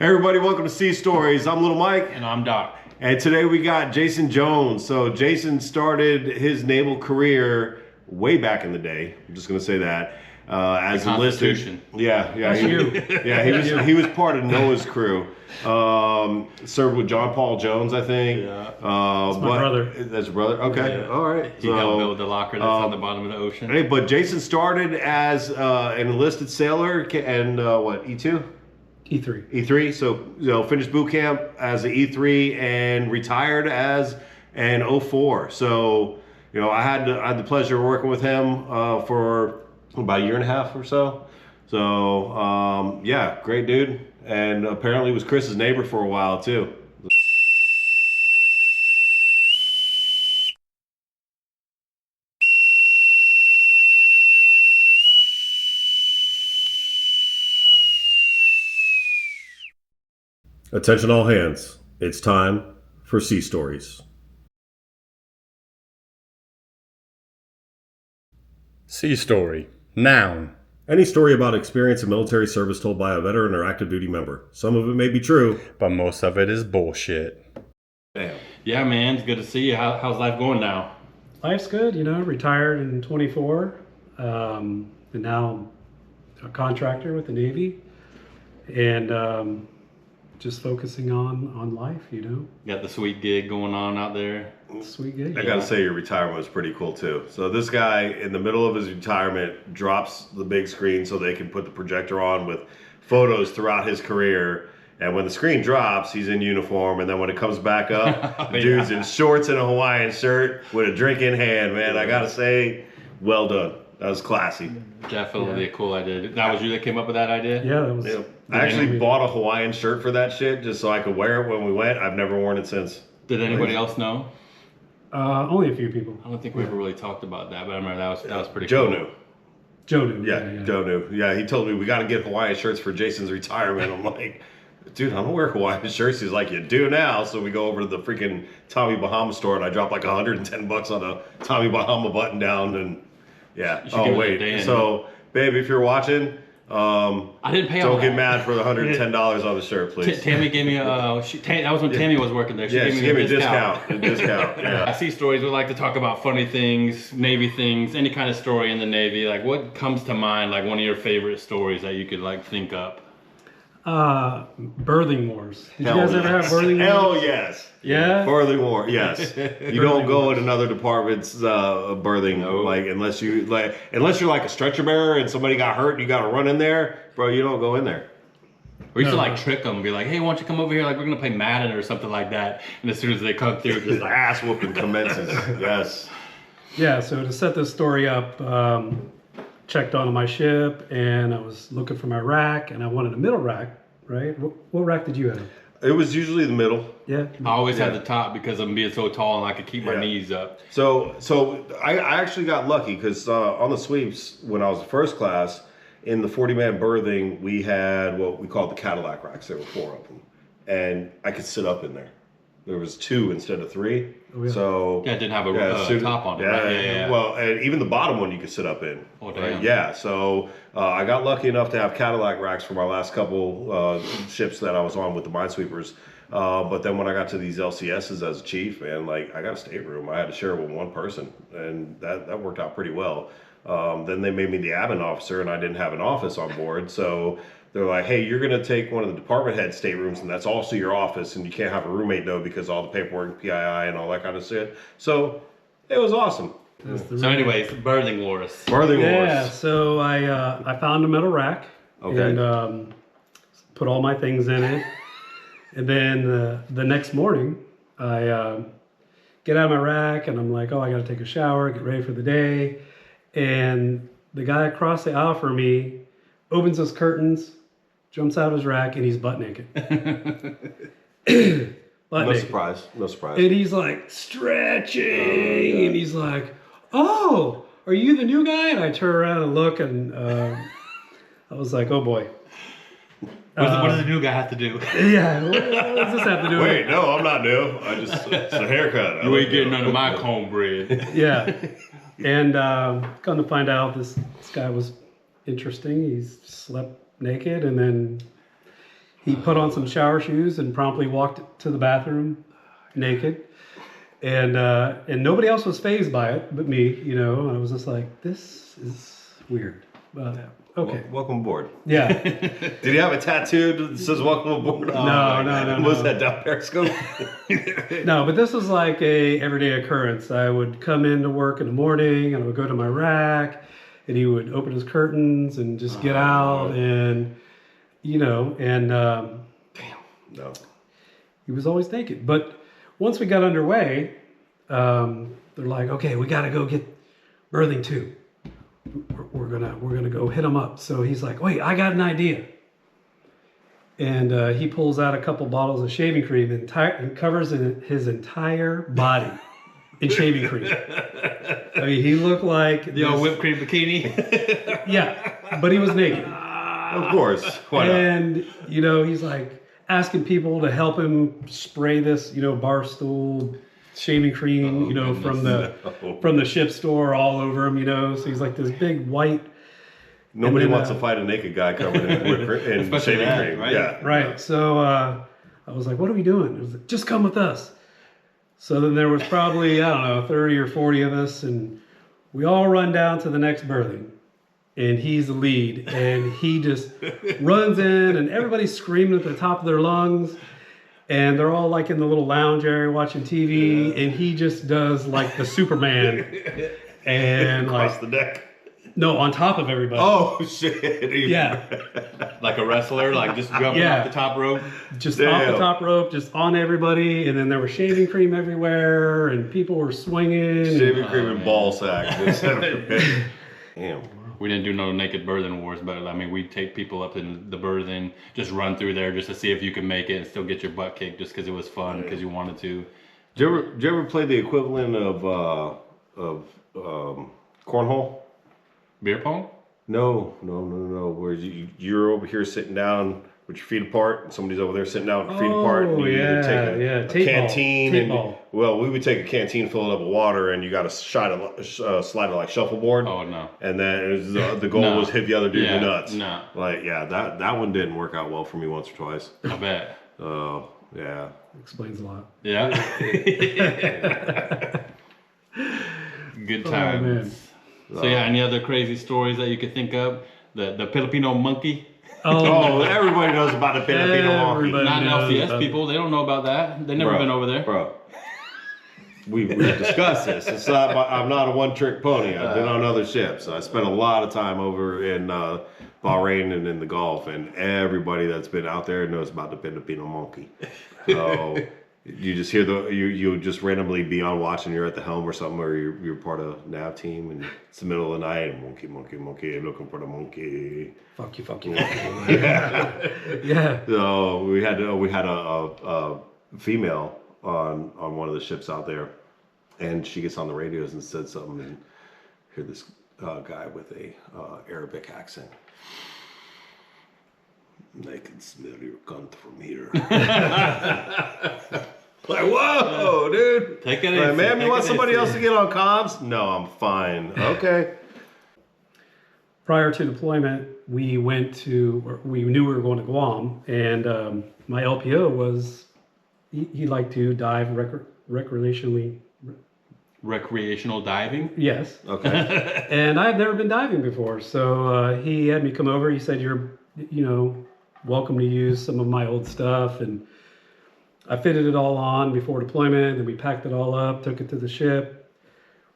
Hey everybody, welcome to Sea Stories. I'm Little Mike. And I'm Doc. And today we got Jason Jones. So Jason started his naval career way back in the day. I'm just going to say that. As enlisted. Yeah. He was part of Noah's crew. Served with John Paul Jones, I think. Yeah. That's my brother. That's your brother? Okay. Yeah. All right. He helped build the locker that's on the bottom of the ocean. Hey, but Jason started as an enlisted sailor and E2? E3. E3, so finished boot camp as an E3 and retired as an 04. So I had the pleasure of working with him for about a year and a half or so. So great dude, and apparently was Chris's neighbor for a while too. Attention all hands, it's time for Sea Stories. Sea story. Noun. Any story about experience in military service told by a veteran or active duty member. Some of it may be true, But most of it is bullshit. Damn. Yeah, man. It's good to see you. How's life going now? Life's good, retired in 24, and now a contractor with the Navy, and just focusing on life, Got the sweet gig going on out there. Sweet gig. I gotta say your retirement was pretty cool too. So this guy in the middle of his retirement drops the big screen so they can put the projector on with photos throughout his career. And when the screen drops, he's in uniform. And then when it comes back up, the dude's in shorts and a Hawaiian shirt with a drink in hand, man. I gotta say, well done. That was classy. Definitely a cool idea. That was you that came up with that idea? Yeah, that was. Yeah. I actually bought a Hawaiian shirt for that shit just so I could wear it when we went. I've never worn it since. Did anybody else know? Only a few people. I don't think we ever really talked about that, but I remember that was pretty Joe cool. knew. Joe knew. Yeah, Joe knew. Yeah, he told me we got to get Hawaiian shirts for Jason's retirement. I'm like, dude, I don't wear Hawaiian shirts. He's like, you do now. So we go over to the freaking Tommy Bahama store and I drop like $110 on a Tommy Bahama button down and yeah. Oh wait. So babe, if you're watching, I didn't pay. Don't get mad for the $110 on the shirt, please. Tammy gave me that was when Tammy was working there. She gave me a discount. Yeah. I see stories. We like to talk about funny things, Navy things, any kind of story in the Navy. Like, what comes to mind? Like one of your favorite stories that you could like think up. Birthing wars. Did you guys ever have birthing wars? Hell yes. Yeah. Birthing war. Yes. You don't go in another department's birthing unless you're like a stretcher bearer and somebody got hurt and you got to run in there, bro. You don't go in there. We used to like trick them, be like, "Hey, why don't you come over here? Like we're gonna play Madden or something like that." And as soon as they come through, just like ass whooping commences. Yes. Yeah. So to set this story up. Checked onto my ship and I was looking for my rack and I wanted a middle rack, right? What rack did you have? It was usually the middle. Yeah. I always had the top because I'm being so tall and I could keep my knees up. So I actually got lucky because on the sweeps when I was first class in the 40-man berthing we had what we called the Cadillac racks. There were 4 of them, and I could sit up in there. There was 2 instead of 3. Oh, yeah. So it didn't have a top on it. Yeah. Well, and even the bottom one you could sit up in. Oh, damn. Right? Yeah. So I got lucky enough to have Cadillac racks for my last couple ships that I was on with the minesweepers. But then when I got to these LCSs as a chief, man, like I got a stateroom. I had to share it with one person, and that worked out pretty well. Then they made me the admin officer, and I didn't have an office on board, so. They're like, hey, you're going to take one of the department head staterooms, and that's also your office, and you can't have a roommate, though, because all the paperwork, PII, and all that kind of shit. So it was awesome. So anyways, birthing wars. Yeah, so I found a metal rack and put all my things in it. And then the next morning, I get out of my rack, and I'm like, oh, I got to take a shower, get ready for the day. And the guy across the aisle from me opens his curtains, jumps out of his rack, and he's butt naked. No surprise. And he's like stretching, and he's like, "Oh, are you the new guy?" And I turn around and look, and I was like, "Oh boy." What does the new guy have to do? Yeah, what does this have to do with Wait, no, I'm not new. It's a haircut. You ain't getting none of my cornbread. Yeah. And come to find out, this guy was interesting. He slept naked, and then He put on some shower shoes and promptly walked to the bathroom naked. And nobody else was fazed by it but me, you know. And I was just like, this is weird. But okay. Welcome aboard. Yeah. Did he have a tattoo that says welcome aboard? No. Was that down Periscope? No, but this was like a everyday occurrence. I would come into work in the morning and I would go to my rack and he would open his curtains and just get out and, you know, and No. he was always naked. But once we got underway, they're like, okay, we got to go get birthing 2. We're gonna go hit him up. So he's like, wait, I got an idea. And he pulls out a couple bottles of shaving cream and covers his entire body in shaving cream. I mean, he looked like the old whipped cream bikini. Yeah, but he was naked. Of course. Why not? And you know, he's like asking people to help him spray this, you know, Barstool shaving cream, you know, from the ship store all over him, you know. So he's like this big white. Nobody wants to fight a naked guy covered in shaving cream. Right? Yeah. Right. So I was like, what are we doing? It was like, just come with us. So then there was probably, I don't know, 30 or 40 of us, and we all run down to the next birthing. And he's the lead, and he just runs in, and everybody's screaming at the top of their lungs. And they're all like in the little lounge area watching TV, and he just does like the Superman, and Across like the deck. no, on top of everybody. Oh shit! Yeah, Like a wrestler, like just jumping Yeah. off the top rope. just off Damn. the top rope, just on everybody, and then there was shaving cream everywhere, and people were swinging. Shaving cream and ball sack. Just everywhere. Damn. We didn't do no naked birthing wars, but I mean, we'd take people up in the birthing, just run through there just to see if you could make it and still get your butt kicked just because it was fun, because you wanted to. Did you ever play the equivalent of cornhole? Beer pong? No. Where you're over here sitting down with your feet apart, and somebody's over there sitting down with their feet apart, and you either take a tape canteen ball. and Tape ball. well, we would take a canteen, fill it up with water, and you got to slide it like shuffleboard. Oh, no. And then it was, the goal No. was hit the other dude in the nuts. No. Like that one didn't work out well for me once or twice. I bet. Oh yeah. Explains a lot. Yeah. Good times. man. So yeah, any other crazy stories that you could think of? The Filipino monkey? Oh, everybody knows about the Filipino monkey. Everybody Not knows LCS about- people. They don't know about that. They've never been over there. Bro, we've discussed this. It's not. I'm not a one-trick pony. I've been on other ships. I spent a lot of time over in Bahrain and in the Gulf, and everybody that's been out there knows about the Filipino monkey. So you just hear you just randomly be on watch, and you're at the helm or something, or you're part of nav team, and it's the middle of the night, and monkey, looking for the monkey. Fuck you. Yeah. So we had a female on one of the ships out there, and she gets on the radios and said something, and hear this guy with a Arabic accent. I can smell your cunt from here. Like, whoa, dude. Take it Like, easy. ma'am, you Take want it somebody easy. else to get on comms? No, I'm fine. Okay. Prior to deployment, we knew we were going to Guam, and my LPO was, he liked to dive recreationally. Recreational diving? Yes. Okay. And I've never been diving before, so he had me come over. He said, you're, welcome to use some of my old stuff. And I fitted it all on before deployment, and we packed it all up, took it to the ship.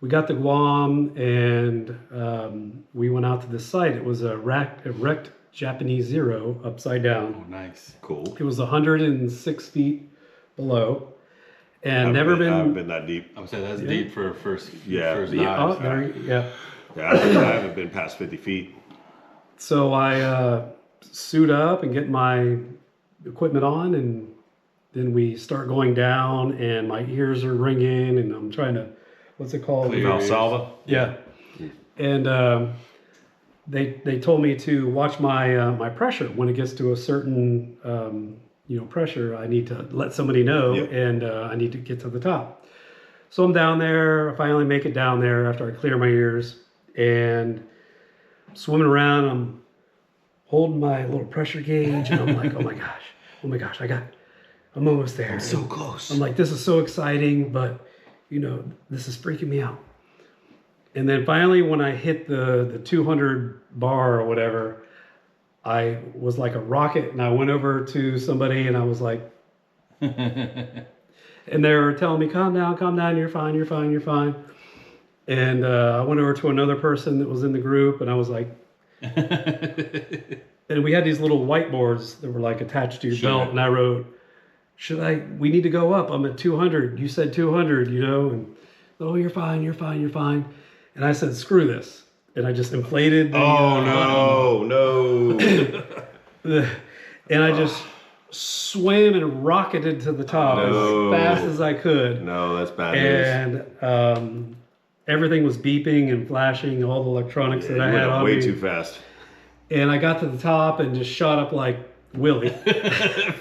We got to Guam, and we went out to the site. It was a wrecked Japanese Zero upside down. Oh, nice. Cool. It was 106 feet below, and I never haven't been that deep. I would say that's deep for first Yeah. first Yeah, dive. yeah. Yeah, I haven't been past 50 feet. So I suit up and get my equipment on, and then we start going down, and my ears are ringing, and I'm trying to, what's it called? Clear. Valsalva? Yeah. And they told me to watch my pressure. When it gets to a certain pressure, I need to let somebody know, Yep. and I need to get to the top. So I'm down there. I finally make it down there after I clear my ears, and I'm swimming around. I'm holding my little pressure gauge, and I'm like, oh my gosh. oh my gosh, I'm almost there. I'm so close. I'm like, this is so exciting, but this is freaking me out. And then finally, when I hit the 200 bar or whatever, I was like a rocket, and I went over to somebody, and I was like, and they were telling me, calm down, you're fine. And I went over to another person that was in the group, and I was like, and we had these little whiteboards that were like attached to your belt, and I wrote, we need to go up. I'm at 200. You said 200, and oh, you're fine. And I said, screw this. And I just inflated the no. and I just swam and rocketed to the top as fast as I could. No, that's bad news. And everything was beeping and flashing, all the electronics that I had on way me. too fast. And I got to the top and just shot up like Willie.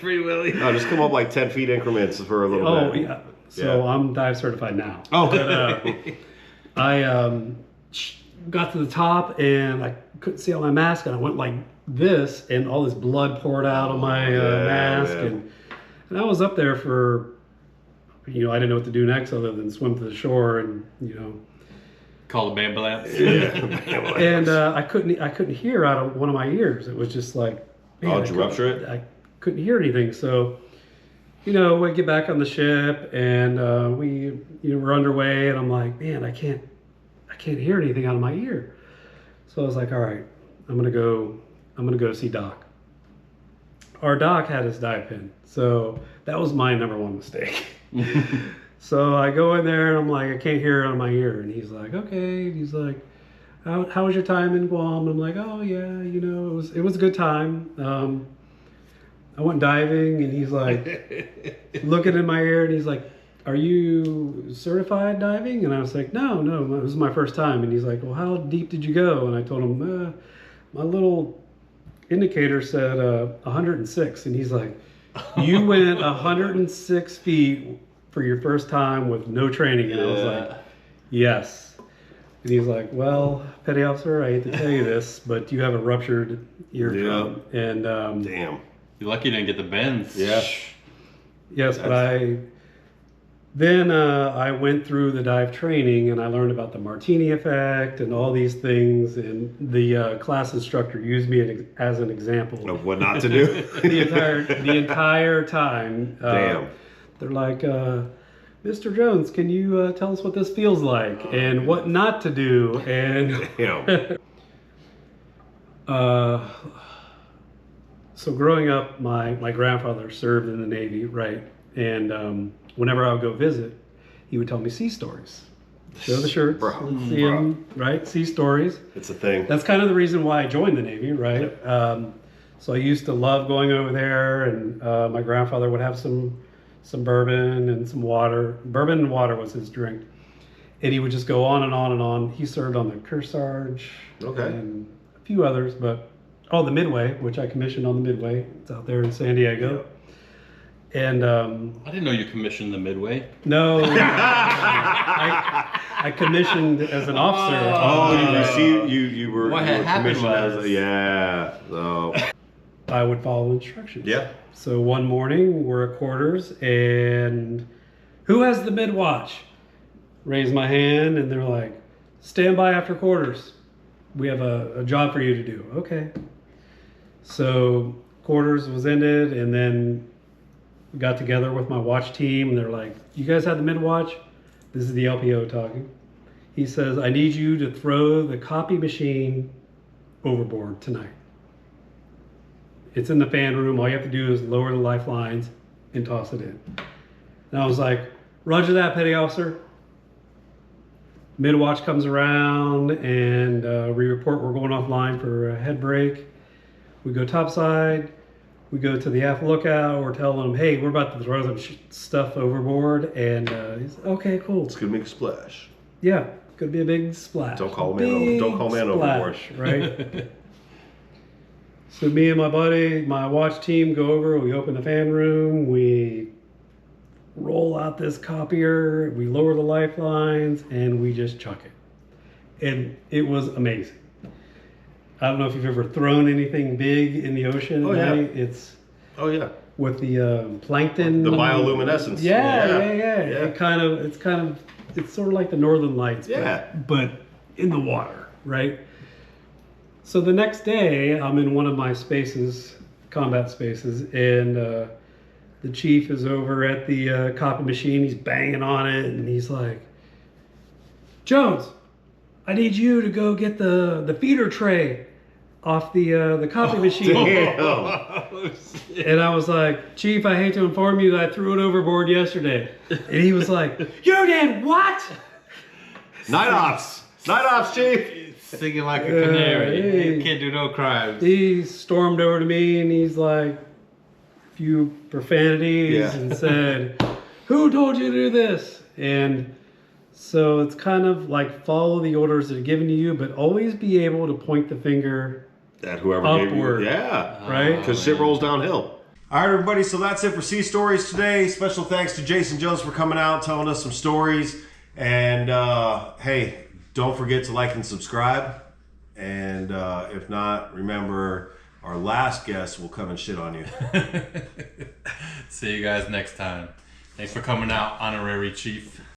Free Willie. No, just come up like 10 feet increments for a little bit. Oh, yeah. So I'm dive certified now. Oh. But, I got to the top and I couldn't see on my mask, and I went like this, and all this blood poured out of my mask. And I was up there for, I didn't know what to do next other than swim to the shore and, Call the ambulance. and I couldn't hear out of one of my ears. It was just like, man, did you rupture it? I couldn't hear anything. So, we get back on the ship, and we we're underway, and I'm like, man, I can't hear anything out of my ear. So I was like, all right, I'm gonna go see Doc. Our Doc had his dive pin, so that was my number one mistake. So I go in there and I'm like, I can't hear it on my ear. And he's like, okay. And he's like, how was your time in Guam? And I'm like, oh yeah, it was a good time. I went diving, and he's like looking in my ear, and he's like, are you certified diving? And I was like, no, it was my first time. And he's like, well, how deep did you go? And I told him, my little indicator said 106. And he's like, you went 106 feet for your first time with no training. And I was like, yes. And he's like, well, petty officer, I hate to tell you this, but you have a ruptured eardrum. Yeah. And damn, you're lucky you didn't get the bends. Yeah. Yes, but I went through the dive training, and I learned about the Martini effect and all these things. And the class instructor used me as an example of what not to do the entire time. Damn. They're like, Mr. Jones, can you tell us what this feels like and what not to do? And so growing up, my grandfather served in the Navy, right? And whenever I would go visit, he would tell me sea stories. Show the shirts, see them, right? Sea stories. It's a thing. That's kind of the reason why I joined the Navy, right? Yep. So I used to love going over there, and my grandfather would have some bourbon and some water. Bourbon and water was his drink. And he would just go on and on and on. He served on the Kearsarge and a few others, but the Midway, which I commissioned on the Midway. It's out there in San Diego. Yep. And I didn't know you commissioned the Midway. No, I commissioned as an officer. You were commissioned as so I would follow instructions. Yeah. So one morning we're at quarters, and who has the mid watch? Raise my hand, and they're like, stand by after quarters. We have a job for you to do. Okay. So quarters was ended, and then we got together with my watch team, and they're like, you guys had the mid watch? This is the LPO talking. He says, I need you to throw the copy machine overboard tonight. It's in the fan room. All you have to do is lower the lifelines and toss it in. And I was like, roger that, petty officer. Mid-watch comes around, and we report we're going offline for a head break. We go topside. We go to the aft lookout. We're telling them, hey, we're about to throw some stuff overboard. And he's okay, cool. It's going to make a splash. Yeah, could be a big splash. Don't call man overboard. Right? So me and my buddy, my watch team go over, we open the fan room, we roll out this copier, we lower the lifelines, and we just chuck it. And it was amazing. I don't know if you've ever thrown anything big in the ocean at night. with the plankton. The bioluminescence. Yeah. It's sort of like the Northern Lights. Yeah. But in the water, right? So the next day, I'm in one of my spaces, combat spaces, and the chief is over at the copy machine. He's banging on it, and he's like, "Jones, I need you to go get the feeder tray off the copy machine." Damn. And I was like, "Chief, I hate to inform you that I threw it overboard yesterday." And he was like, "You did what?" Night ops, chief. Singing like a canary. You can't do no crimes. He stormed over to me and he's like, a few profanities Yeah. and said, "Who told you to do this?" And so it's kind of like follow the orders that are given to you, but always be able to point the finger At whoever upward. gave you. Yeah. Right? Because shit rolls downhill. All right, everybody. So that's it for Sea Stories today. Special thanks to Jason Jones for coming out, telling us some stories. And hey, don't forget to like and subscribe. And if not, remember our last guest will come and shit on you. See you guys next time. Thanks for coming out, Honorary Chief.